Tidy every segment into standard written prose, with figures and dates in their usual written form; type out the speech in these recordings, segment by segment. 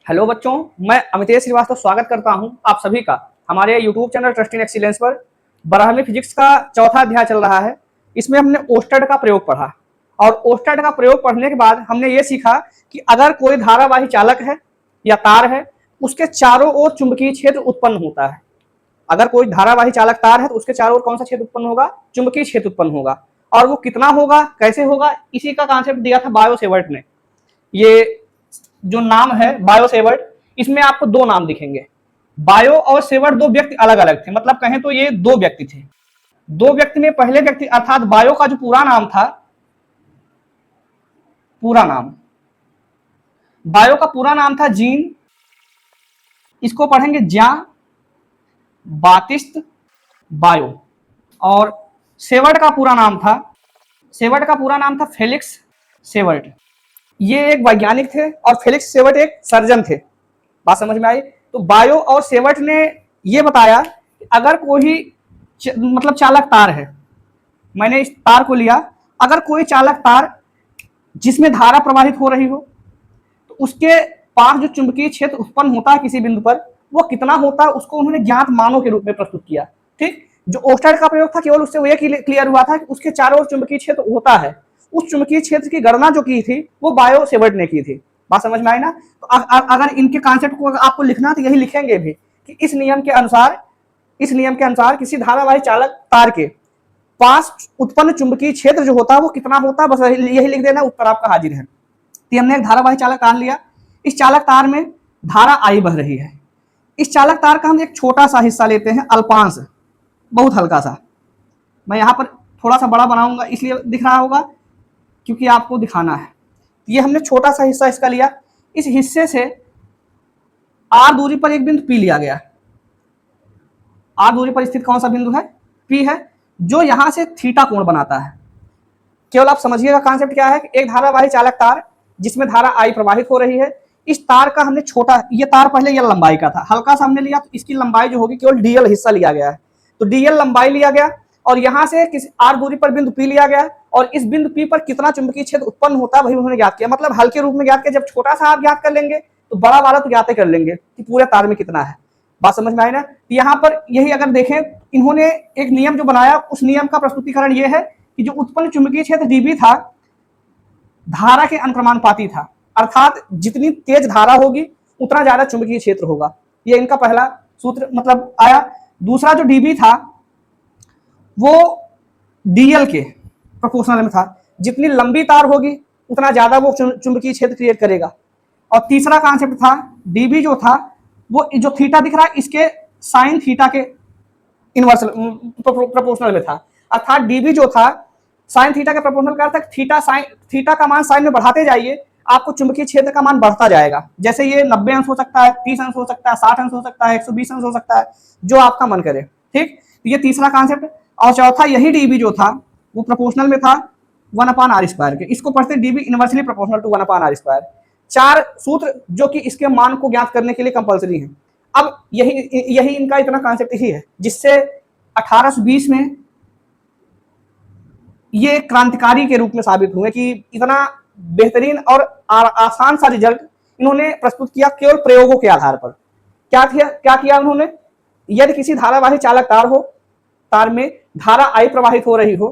Hello बच्चों, मैं अमितेश श्रीवास्तव स्वागत करता हूं आप सभी का हमारे YouTube channel trust in excellence पर। 12वीं फिजिक्स का चौथा अध्याय चल रहा है। इसमें हमने ओस्टेड का प्रयोग पढ़ा और ओस्टेड का प्रयोग पढ़ने के बाद हमने ये सीखा कि अगर कोई धारावाही चालक है या तार है, उसके चारों ओर चुंबकीय क्षेत्र उत्पन्न होता है। अगर कोई धारावाही चालक तार है तो उसके चारों ओर कौन सा क्षेत्र उत्पन्न होगा? चुंबकीय क्षेत्र उत्पन्न होगा। और वो कितना होगा, कैसे होगा, इसी का कॉन्सेप्ट दिया था बायो सेवर्ट ने। ये जो नाम है बायो सेवर्ट, इसमें आपको दो नाम दिखेंगे। बायो और सेवर्ट दो व्यक्ति अलग अलग थे, मतलब कहें तो ये दो व्यक्ति थे। दो व्यक्ति में पहले व्यक्ति अर्थात बायो का जो पूरा नाम था, बायो का पूरा नाम था जीन, इसको पढ़ेंगे ज्या बातिस्त बायो। और सेवर्ट का पूरा नाम था फेलिक्स सेवर्ट। ये एक वैज्ञानिक थे और फेलिक्स सेवर्ट एक सर्जन थे। बात समझ में आई? तो बायो और सेवर्ट ने ये बताया कि अगर कोई मतलब चालक तार है, मैंने इस तार को लिया, अगर कोई चालक तार जिसमें धारा प्रवाहित हो रही हो तो उसके पास जो चुंबकीय क्षेत्र उत्पन्न होता है किसी बिंदु पर, वो कितना होता है, उसको उन्होंने ज्ञात मानों के रूप में प्रस्तुत किया। ठीक, जो ओस्टेड का प्रयोग था केवल उससे वो ये क्लियर हुआ था कि उसके चारों ओर चुंबकीय क्षेत्र होता है। उस चुंबकीय क्षेत्र की गणना जो की थी वो बायो सेवर्ट ने की थी। बात समझ में आई ना? तो अगर इनके कॉन्सेप्ट को आपको लिखना तो यही लिखेंगे भी कि इस नियम के अनुसार किसी धारावाही चालक तार के पास उत्पन्न चुंबकीय क्षेत्र जो होता है वो कितना होता है, बस यही लिख देना, उत्तर आपका हाजिर है। तो हमने एक धारावाही चालक तार लिया, इस चालक तार में धारा आई बह रही है। इस चालक तार का हम एक छोटा सा हिस्सा लेते हैं, अल्पांश, बहुत हल्का सा। मैं यहाँ पर थोड़ा सा बड़ा बनाऊंगा इसलिए दिख रहा होगा क्योंकि आपको दिखाना है। ये हमने छोटा सा हिस्सा इसका लिया, इस हिस्से से आर दूरी पर एक बिंदु पी लिया गया। आर दूरी पर स्थित कौन सा बिंदु है? पी है, जो यहां से थीटा कोण बनाता है। केवल आप समझिएगा कॉन्सेप्ट क्या है कि एक धारावाही चालक तार जिसमें धारा आई प्रवाहित हो रही है, इस तार का हमने छोटा, ये तार पहले ये लंबाई का था, हल्का सा हमने लिया तो इसकी लंबाई जो होगी केवल डीएल हिस्सा लिया गया है, तो डीएल लंबाई लिया गया और यहां से किसी आर दूरी पर बिंदु पी लिया गया और इस बिंदु पी पर कितना चुंबकीय क्षेत्र उत्पन्न होता है वही उन्होंने ज्ञात किया। मतलब हल्के रूप में ज्ञात किया, जब छोटा सा आप ज्ञात कर लेंगे तो बड़ा वाला तो ज्ञात कर लेंगे कि पूरे तार में कितना है। बात समझ में आई ना? यहाँ पर यही अगर देखें, इन्होंने एक नियम जो बनाया, उस नियम का प्रस्तुतिकरण यह है कि जो उत्पन्न चुंबकीय क्षेत्र डीबी था धारा के अनुक्रमानुपाती था, अर्थात जितनी तेज धारा होगी उतना ज्यादा चुंबकीय क्षेत्र होगा। ये इनका पहला सूत्र मतलब आया। दूसरा जो डीबी था वो डीएल के प्रोपोर्शनल में था, जितनी लंबी तार होगी उतना ज्यादा वो चुंबकीय क्षेत्र क्रिएट करेगा। और तीसरा कॉन्सेप्ट था डीबी जो था वो जो थीटा दिख रहा है इसके साइन थीटा के इनवर्स प्रोपोर्शनल में था, अर्थात डीबी जो था साइन थीटा के प्रोपोर्शनल का अर्थ थीटा का मान साइन में बढ़ाते जाइए, आपको चुंबकीय क्षेत्र का मान बढ़ता जाएगा। जैसे ये 90 अंश हो सकता है, 30 अंश हो सकता है, 60 अंश हो सकता है, 120 अंश हो सकता है, जो आपका मन करे। ठीक, ये तीसरा कॉन्सेप्ट। और चौथा यही डीबी जो था वो प्रोपोर्शनल में था 1/r² के, इसको पढ़ते dB inversely proportional to 1/r²। चार सूत्र जो कि इसके मान को ज्ञात करने के लिए कंपलसरी है। अब यही इनका इतना कॉन्सेप्ट ही है जिससे 1820 में ये क्रांतिकारी के रूप में साबित हुए कि इतना बेहतरीन और आसान सा रिजल्ट इन्होंने प्रस्तुत किया केवल प्रयोगों के आधार पर। क्या किया उन्होंने? यदि किसी धारावाही चालक तार हो, तार में धारा आई प्रवाहित हो रही हो,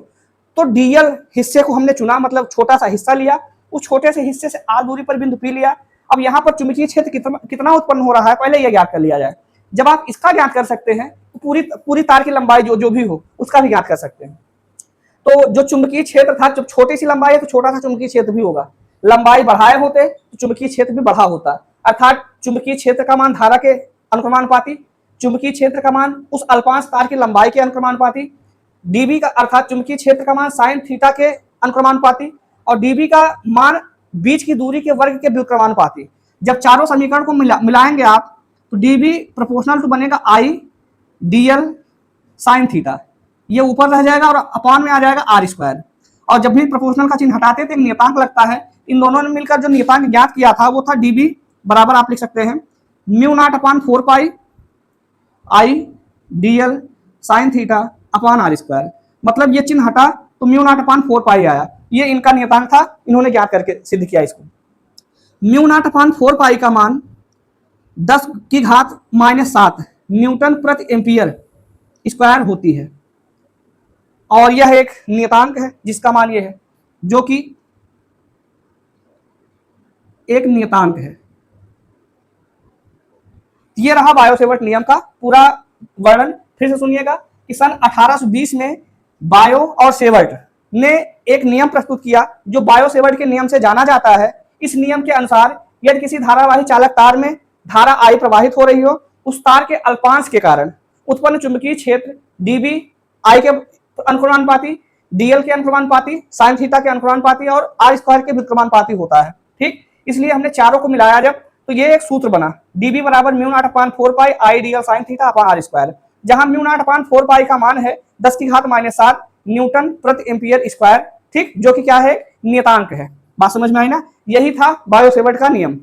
तो डीएल हिस्से को हमने चुना, मतलब छोटा सा हिस्सा लिया, उस छोटे से हिस्से से आर दूरी पर बिंदु पी लिया। अब यहाँ पर चुंबकीय क्षेत्र कितना उत्पन्न हो रहा है पहले यह ज्ञात कर लिया जाए। जब आप इसका ज्ञात कर सकते हैं तो पूरी तार की लंबाई जो भी हो उसका भी ज्ञात कर सकते हैं। तो जो चुंबकीय क्षेत्र था, जब छोटी सी लंबाई है तो छोटा सा चुंबकीय क्षेत्र भी होगा, लंबाई बढ़ाए होते तो चुंबकीय क्षेत्र भी बढ़ा होता, अर्थात चुंबकीय क्षेत्र का मान धारा के अनुक्रमानुपाती, चुंबकीय क्षेत्र का मान उस अल्पांश तार की लंबाई के अनुक्रमानुपाती, डीबी का अर्थात चुंबकीय क्षेत्र का मान साइन थीटा के अनुक्रमानुपाती और डीबी का मान बीच की दूरी के वर्ग के व्युत्क्रमानुपाती। जब चारों समीकरण को मिलाएंगे आप तो डीबी प्रोपोर्शनल टू बनेगा आई डीएल साइन थीटा, ये ऊपर रह जाएगा और अपॉन में आ जाएगा r²। और जब भी प्रोपोर्शनल का चिन्ह हटाते थे नियतांक लगता है, इन दोनों ने मिलकर जो नियतांक ज्ञात किया था वो था डीबी बराबर आप लिख सकते हैं μ0/4 I DL sine theta upon r²। मतलब ये चिन्ह हटा तो μ0/4 आया, ये इनका नियतांक था, इन्होंने ज्ञात करके सिद्ध किया इसको। μ0/4 का मान 10⁻⁷ न्यूटन प्रति एम्पियर स्क्वायर होती है। और यह एक नियतांक है जिसका मान यह है, जो कि एक नियतांक है। ये रहा बायो-सेवर्ट नियम का पूरा वर्णन। फिर से सुनिएगा कि सन 1820 में बायो और सेवर्ट ने एक नियम प्रस्तुत किया जो बायो-सेवर्ट के नियम से जाना जाता है। इस नियम के अनुसार यदि किसी धारावाही चालक तार में धारा आई प्रवाहित हो रही हो, उस तार के अल्पांश के कारण उत्पन्न चुंबकीय क्षेत्र dB I के अनुक्रमानुपाती, dl के अनुक्रमानुपाती, sin थीटा के अनुक्रमानुपाती और r स्क्वायर के व्युत्क्रमानुपाती होता है। ठीक, इसलिए हमने चारों को मिलाया जब, तो ये एक सूत्र बना, dB बराबर μ0/4 I dl sin theta upon r square, जहां μ0/4 का मान है 10⁻⁷ न्यूटन प्रति एम्पियर स्क्वायर। ठीक, जो कि क्या है, नियतांक है। बात समझ में आई ना? यही था बायो-सेवर्ट का नियम।